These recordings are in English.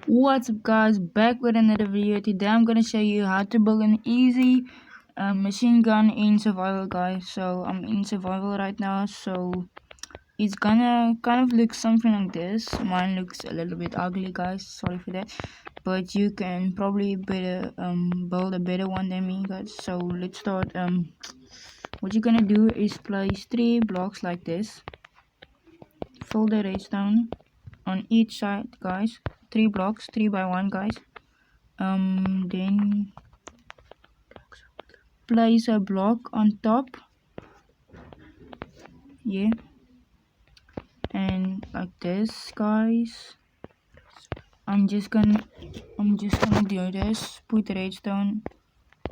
What's up guys, back with another video. Today I'm gonna show you how to build an easy machine gun in survival, guys. So I'm in survival right now, so it's gonna kind of look something like this. Mine looks a little bit ugly, guys, sorry for that, but you can probably better build a better one than me, guys. So let's start. What you're gonna do is place 3 blocks like this, fill the redstone on each side, guys. 3 blocks, 3 by 1, guys. Then place a block on top, yeah, and like this, guys. I'm just gonna do this. Put redstone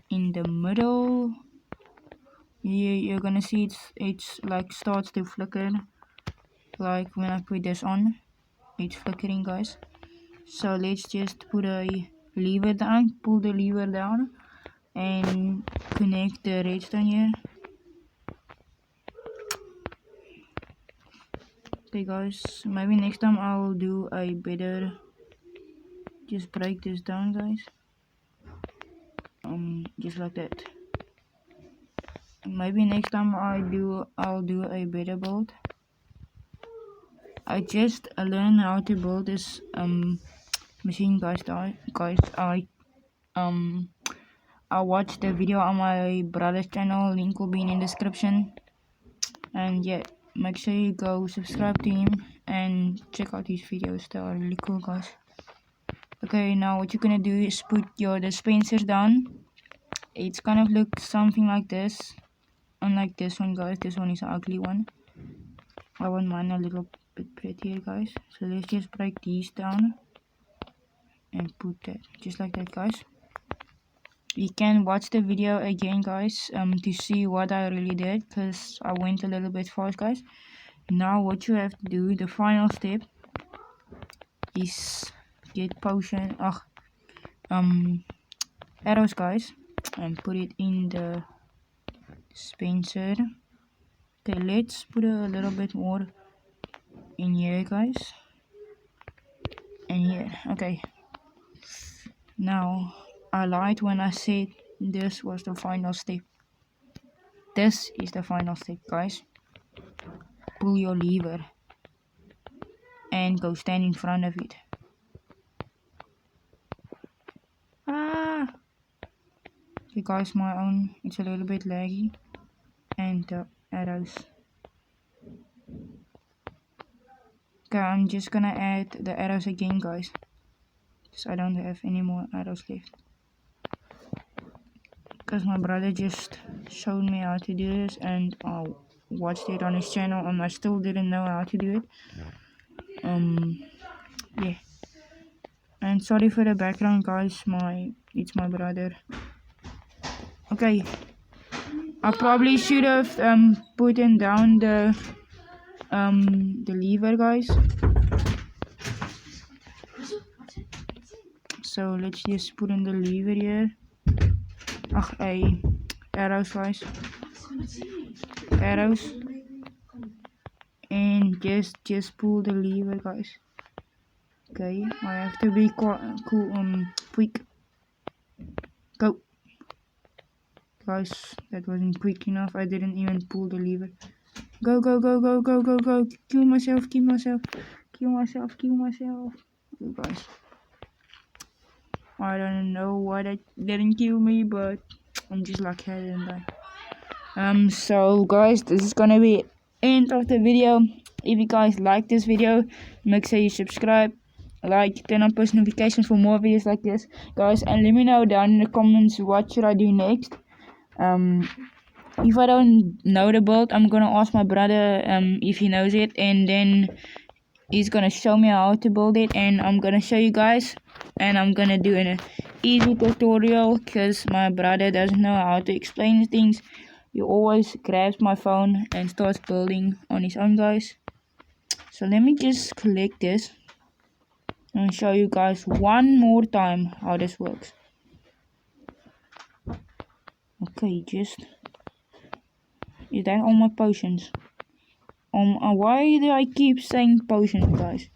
in the middle. Yeah, you're gonna see it's like starts to flicker, like when I put this on, it's flickering, guys. So let's just put a lever down, pull the lever down, and connect the redstone here. Okay guys, maybe next time I'll do a better, just break this down, guys, just like that. Maybe next time I'll do a better build. I just learned how to build this machine, guys. I watched the video on my brother's channel, link will be in the description, and yeah, make sure you go subscribe to him and check out his videos, they are really cool, guys. Okay, now what you're gonna do is put your dispensers down. It's kind of look something like this, unlike this one, guys. This one is an ugly one. I want mine a little bit prettier, guys. So let's just break these down and put that just like that, guys. You can watch the video again, guys, to see what I really did, because I went a little bit fast, guys. Now what you have to do, the final step, is get potion, arrows, guys, and put it in the dispenser. Okay, let's put a little bit more in here, guys, and here. Okay, now I lied when I said this was the final step. This is the final step, guys. Pull your lever and go stand in front of it. Okay guys, it's a little bit laggy, and the arrows. Okay, I'm just gonna add the arrows again, guys, because I don't have any more arrows left, because my brother just showed me how to do this and I watched it on his channel and I still didn't know how to do it. Yeah, and sorry for the background, guys, it's my brother. Okay, I probably should have put down the lever, guys. So let's just put in the lever here. Arrows, guys. Arrows. And just pull the lever, guys. Okay, I have to be quick. Go. Guys, that wasn't quick enough. I didn't even pull the lever. Go, go, go, go, go, go, go. Kill myself, kill myself. Kill myself, kill myself. Okay, guys. I don't know why that didn't kill me, but I'm just lucky I didn't die. So guys, this is gonna be end of the video. If you guys like this video, make sure you subscribe, like, turn on post notifications for more videos like this, guys, and let me know down in the comments what should I do next. If I don't know the build, I'm gonna ask my brother if he knows it, and then he's gonna show me how to build it, and I'm gonna show you guys, and I'm gonna do an easy tutorial because my brother doesn't know how to explain things. He always grabs my phone and starts building on his own, guys. So let me just collect this and show you guys one more time how this works. Okay, is that all my potions? Why do I keep saying potions, guys?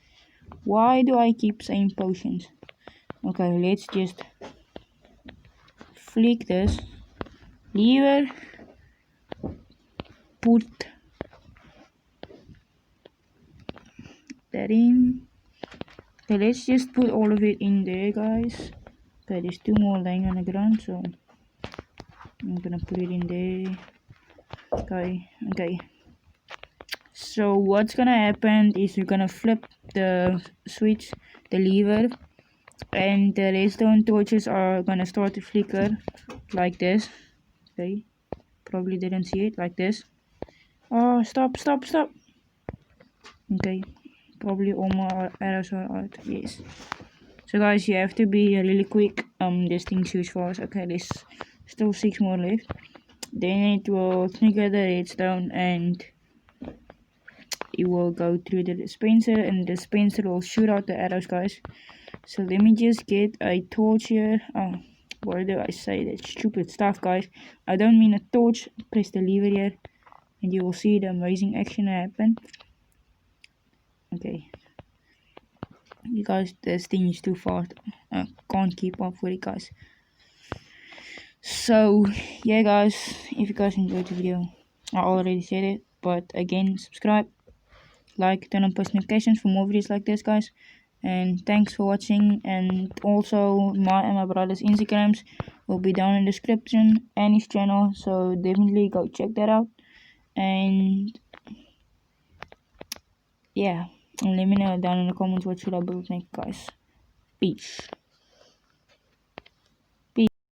Why do I keep saying potions? Okay, let's just flick this lever, put that in. Okay, let's just put all of it in there, guys. Okay, there's 2 more laying on the ground, so I'm gonna put it in there. Okay. So what's gonna happen is you're gonna flip the switch, the lever, and the redstone torches are gonna start to flicker like this. Okay, probably didn't see it, like this. Oh, stop. Okay, probably all my arrows are out. Yes. So guys, you have to be really quick. This thing shoots fast. Okay, there's still 6 more left. Then it will trigger the redstone and it will go through the dispenser, and the dispenser will shoot out the arrows, guys. So let me just get a torch here. Why do I say that stupid stuff, guys? I don't mean a torch. Press the lever here and you will see the amazing action happen. Okay, you guys, this thing is too fast. I can't keep up with it, guys. So yeah, guys, if you guys enjoyed the video, I already said it, but again, subscribe, like, turn on post notifications for more videos like this, guys. And thanks for watching. And also my and my brother's Instagrams will be down in the description and his channel, so definitely go check that out. And yeah, and let me know down in the comments what should I build next, guys. Peace.